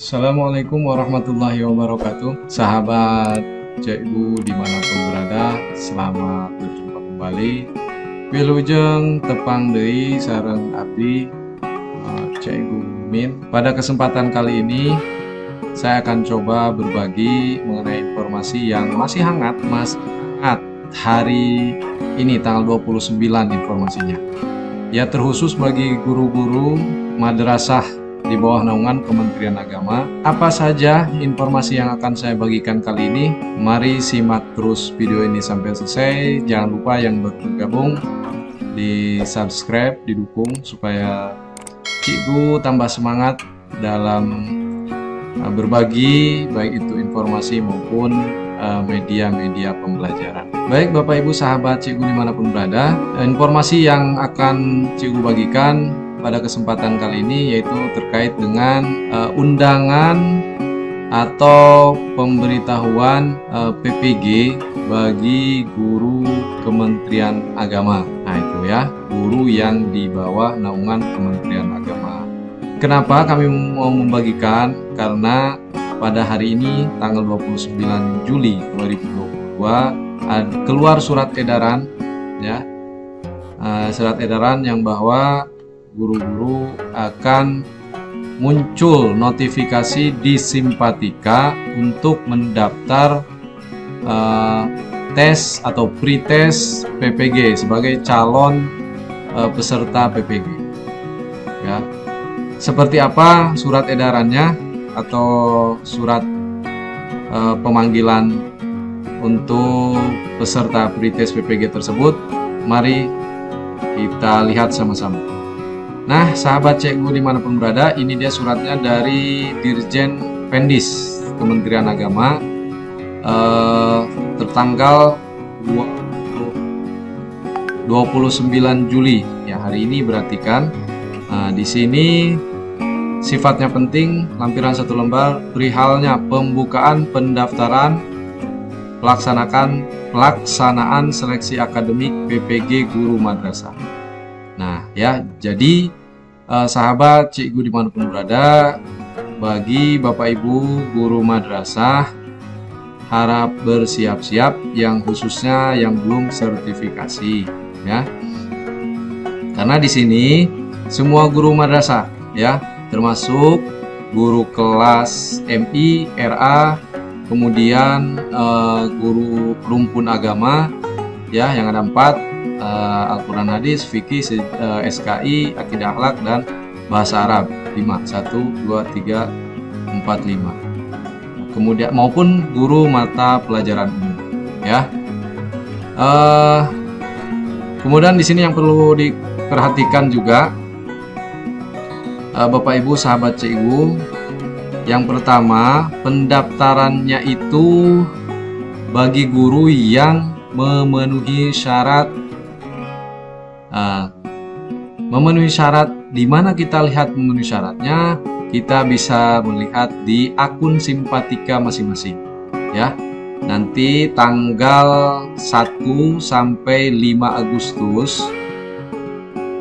Assalamualaikum warahmatullahi wabarakatuh. Sahabat Cikgu dimanapun berada, selamat berjumpa kembali. Wilujeng tepang deui sareng abdi Cikgu Min. Pada kesempatan kali ini saya akan coba berbagi mengenai informasi yang masih hangat hari ini tanggal 29 informasinya. Ya, terkhusus bagi guru-guru madrasah di bawah naungan Kementerian Agama. Apa saja informasi yang akan saya bagikan kali ini? Mari simak terus video ini sampai selesai. Jangan lupa yang bergabung di subscribe, didukung supaya Cikgu tambah semangat dalam berbagi, baik itu informasi maupun media-media pembelajaran. Baik Bapak Ibu sahabat Cikgu dimanapun berada, informasi yang akan Cikgu bagikan pada kesempatan kali ini yaitu terkait dengan undangan atau pemberitahuan PPG bagi guru Kementerian Agama. Nah itu ya, guru yang di bawah naungan Kementerian Agama. Kenapa kami mau membagikan? Karena pada hari ini tanggal 29 Juli 2022 keluar surat edaran ya. Surat edaran yang bahwa guru-guru akan muncul notifikasi di Simpatika untuk mendaftar tes atau pretest PPG sebagai calon peserta PPG. Ya, seperti apa surat edarannya atau surat pemanggilan untuk peserta pretest PPG tersebut? Mari kita lihat sama-sama. Nah, sahabat Cikgu dimanapun berada, ini dia suratnya dari Dirjen Pendis Kementerian Agama tertanggal 29 Juli ya, hari ini berarti kan. Nah, di sini sifatnya penting, lampiran 1 lembar, perihalnya pembukaan pendaftaran pelaksanaan seleksi akademik PPG guru madrasah. Nah ya, jadi sahabat Cikgu dimanapun berada, bagi Bapak Ibu guru madrasah harap bersiap-siap yang khususnya yang belum sertifikasi ya. Karena di sini semua guru madrasah ya, termasuk guru kelas MI, RA, kemudian guru rumpun agama ya, yang ada 4, Al-Quran Hadis, Fikih, SKI, Akidah Akhlak, dan Bahasa Arab 5, 1, 2, 3, 4, 5. Kemudian maupun guru mata pelajaran umum ya. Kemudian di sini yang perlu diperhatikan juga Bapak Ibu sahabat Cikgu, yang pertama pendaftarannya itu bagi guru yang memenuhi syarat. Memenuhi syarat, di mana kita lihat memenuhi syaratnya? Kita bisa melihat di akun Simpatika masing-masing ya. Nanti tanggal 1 sampai 5 Agustus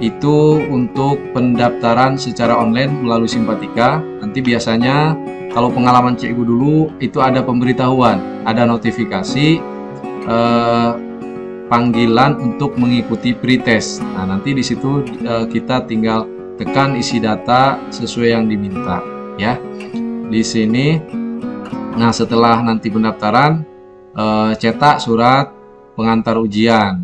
itu untuk pendaftaran secara online melalui Simpatika. Nanti biasanya kalau pengalaman Cikgu dulu itu ada pemberitahuan, ada notifikasi panggilan untuk mengikuti pretest. Nah, nanti di situ kita tinggal tekan isi data sesuai yang diminta ya. Di sini nah, setelah nanti pendaftaran cetak surat pengantar ujian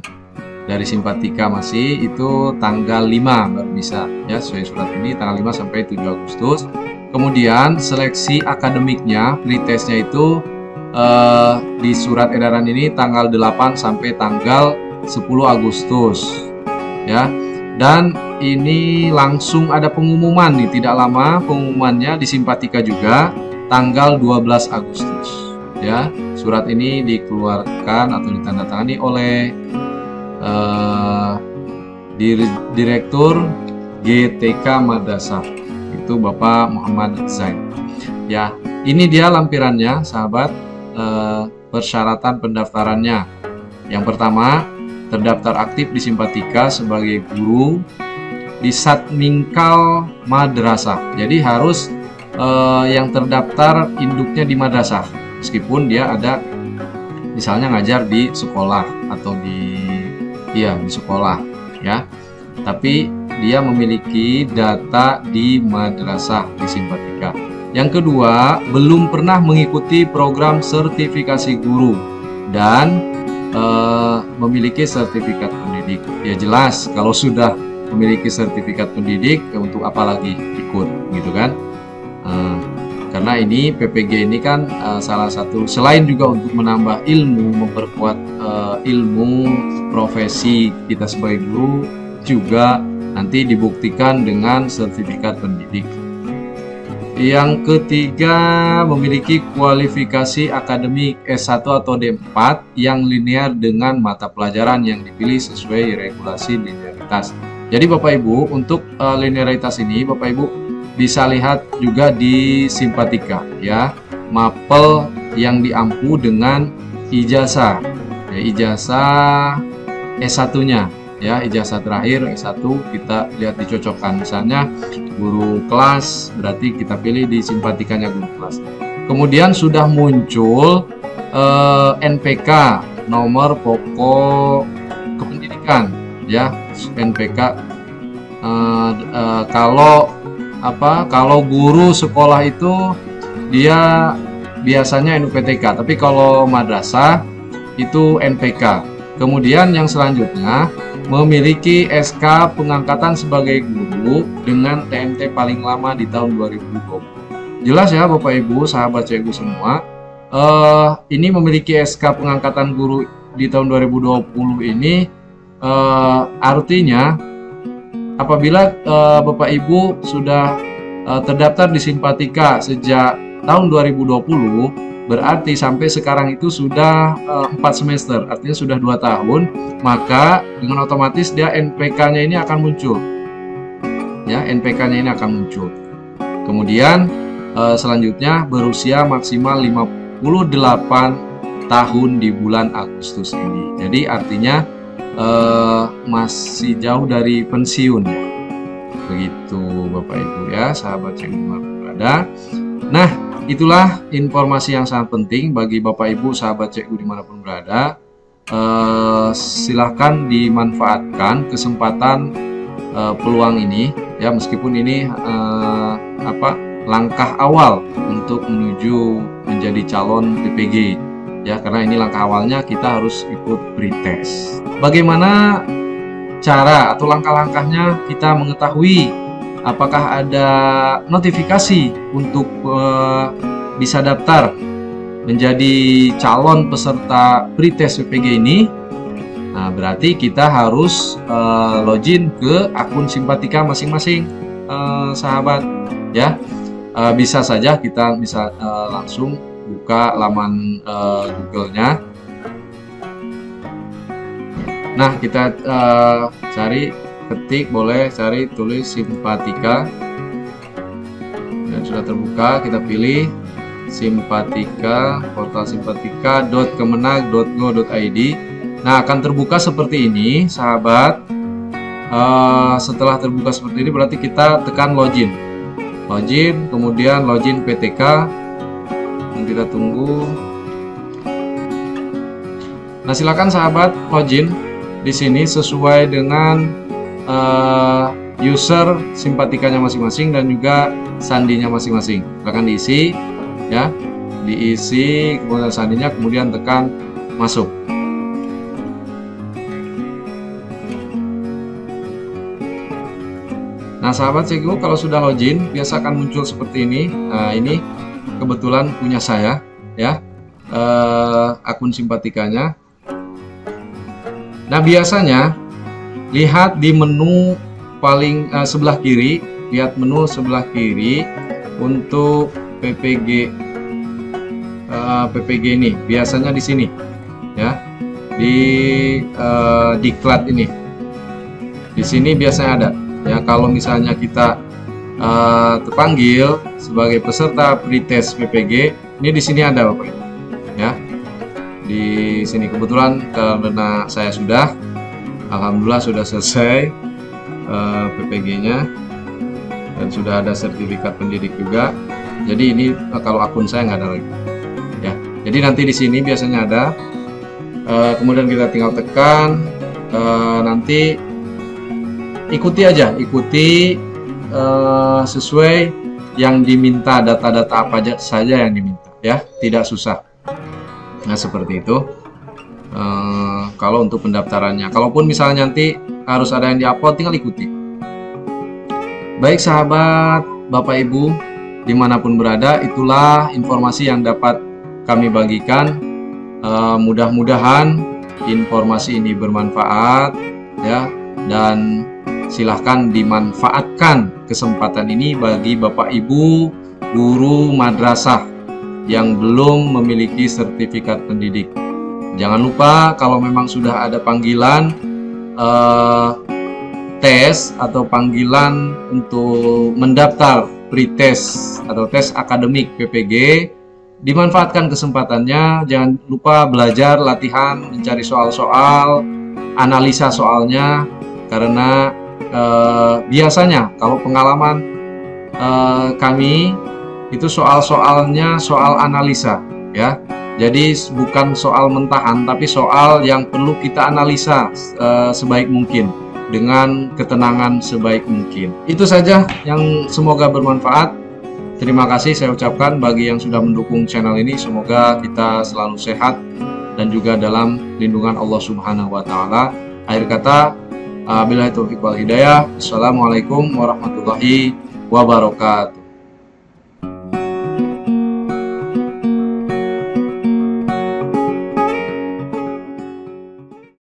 dari Simpatika masih itu tanggal 5 baru bisa ya, sesuai surat ini tanggal 5 sampai 7 Agustus. Kemudian seleksi akademiknya, pretestnya itu di surat edaran ini tanggal 8 sampai tanggal 10 Agustus ya. Dan ini langsung ada pengumuman nih, tidak lama pengumumannya di Simpatika juga tanggal 12 Agustus ya. Surat ini dikeluarkan atau ditandatangani oleh Direktur GTK Madrasah, itu Bapak Muhammad Zain ya. Ini dia lampirannya sahabat. Persyaratan pendaftarannya. Yang pertama, terdaftar aktif di Simpatika sebagai guru di Satmingkal Madrasah. Jadi harus yang terdaftar induknya di madrasah, meskipun dia ada misalnya ngajar di sekolah atau di sekolah ya, tapi dia memiliki data di madrasah di Simpatika. Yang kedua, belum pernah mengikuti program sertifikasi guru dan memiliki sertifikat pendidik. Ya jelas, kalau sudah memiliki sertifikat pendidik, untuk apa lagi ikut, gitu kan? Karena ini PPG ini kan salah satu, selain juga untuk menambah ilmu, memperkuat ilmu profesi kita sebagai guru, juga nanti dibuktikan dengan sertifikat pendidik. Yang ketiga, memiliki kualifikasi akademik S1 atau D4 yang linear dengan mata pelajaran yang dipilih sesuai regulasi linearitas. Jadi Bapak Ibu, untuk linearitas ini Bapak Ibu bisa lihat juga di Simpatika ya, mapel yang diampu dengan ijazah ya, ijazah S1-nya ya, ijazah terakhir S1 kita lihat dicocokkan, misalnya guru kelas berarti kita pilih di Simpatikanya guru kelas. Kemudian sudah muncul NPK, nomor pokok kependidikan ya, NPK. Kalau guru sekolah itu dia biasanya NUPTK, tapi kalau madrasah itu NPK. Kemudian yang selanjutnya, memiliki SK pengangkatan sebagai guru dengan TMT paling lama di tahun 2020. Jelas ya Bapak Ibu, sahabat cikgu semua, ini memiliki SK pengangkatan guru di tahun 2020 ini artinya apabila Bapak Ibu sudah terdaftar di Simpatika sejak tahun 2020, berarti sampai sekarang itu sudah 4 semester, artinya sudah 2 tahun, maka dengan otomatis dia NPK-nya ini akan muncul. Ya, NPK-nya ini akan muncul. Kemudian selanjutnya berusia maksimal 58 tahun di bulan Agustus ini. Jadi artinya masih jauh dari pensiun ya. Begitu Bapak Ibu ya, sahabat yang berada. Nah, itulah informasi yang sangat penting bagi Bapak Ibu sahabat cikgu dimanapun berada. Silahkan dimanfaatkan kesempatan peluang ini ya, meskipun ini langkah awal untuk menuju menjadi calon PPG ya, karena ini langkah awalnya kita harus ikut pretest. Bagaimana cara atau langkah-langkahnya kita mengetahui apakah ada notifikasi untuk bisa daftar menjadi calon peserta pretest PPG ini? Nah, berarti kita harus login ke akun Simpatika masing-masing, sahabat ya. Bisa saja kita bisa langsung buka laman Google-nya. Nah, kita ketik, boleh cari, tulis Simpatika dan sudah terbuka, kita pilih Simpatika, portal simpatika.kemenag.go.id. Nah, akan terbuka seperti ini, sahabat. Setelah terbuka seperti ini berarti kita tekan login, kemudian login PTK dan kita tunggu. Nah, silakan sahabat login di sini sesuai dengan user Simpatikanya masing-masing dan juga sandinya masing-masing. Silakan diisi ya, diisi kemudian sandinya, kemudian tekan masuk. Nah, sahabat cikgu, kalau sudah login biasa akan muncul seperti ini. Nah, ini kebetulan punya saya ya, akun Simpatikanya. Nah, biasanya lihat di menu paling sebelah kiri, lihat menu sebelah kiri untuk PPG ini biasanya di sini ya, di diklat ini, di sini biasanya ada ya. Kalau misalnya kita terpanggil sebagai peserta pretest PPG, ini di sini ada Bapak Ibu ya. Di sini kebetulan karena saya sudah, alhamdulillah sudah selesai PPG-nya dan sudah ada sertifikat pendidik juga. Jadi ini kalau akun saya nggak ada lagi. Ya, jadi nanti di sini biasanya ada. Kemudian kita tinggal tekan. Nanti ikuti aja, ikuti sesuai yang diminta, data-data apa saja yang diminta, ya, tidak susah. Nah, seperti itu. Kalau untuk pendaftarannya, kalaupun misalnya nanti harus ada yang diupload, tinggal ikuti. Baik sahabat, Bapak Ibu, dimanapun berada, itulah informasi yang dapat kami bagikan. Mudah-mudahan informasi ini bermanfaat, ya, dan silahkan dimanfaatkan kesempatan ini bagi Bapak Ibu guru madrasah yang belum memiliki sertifikat pendidik. Jangan lupa kalau memang sudah ada panggilan tes atau panggilan untuk mendaftar pretest atau tes akademik PPG, dimanfaatkan kesempatannya. Jangan lupa belajar, latihan, mencari soal-soal, analisa soalnya, karena biasanya kalau pengalaman kami itu soal-soalnya soal analisa, ya. Jadi bukan soal mentahan, tapi soal yang perlu kita analisa sebaik mungkin dengan ketenangan sebaik mungkin. Itu saja yang semoga bermanfaat. Terima kasih saya ucapkan bagi yang sudah mendukung channel ini. Semoga kita selalu sehat dan juga dalam lindungan Allah Subhanahu wa Ta'ala. Akhir kata, billahi taufiq wal hidayah. Assalamualaikum warahmatullahi wabarakatuh.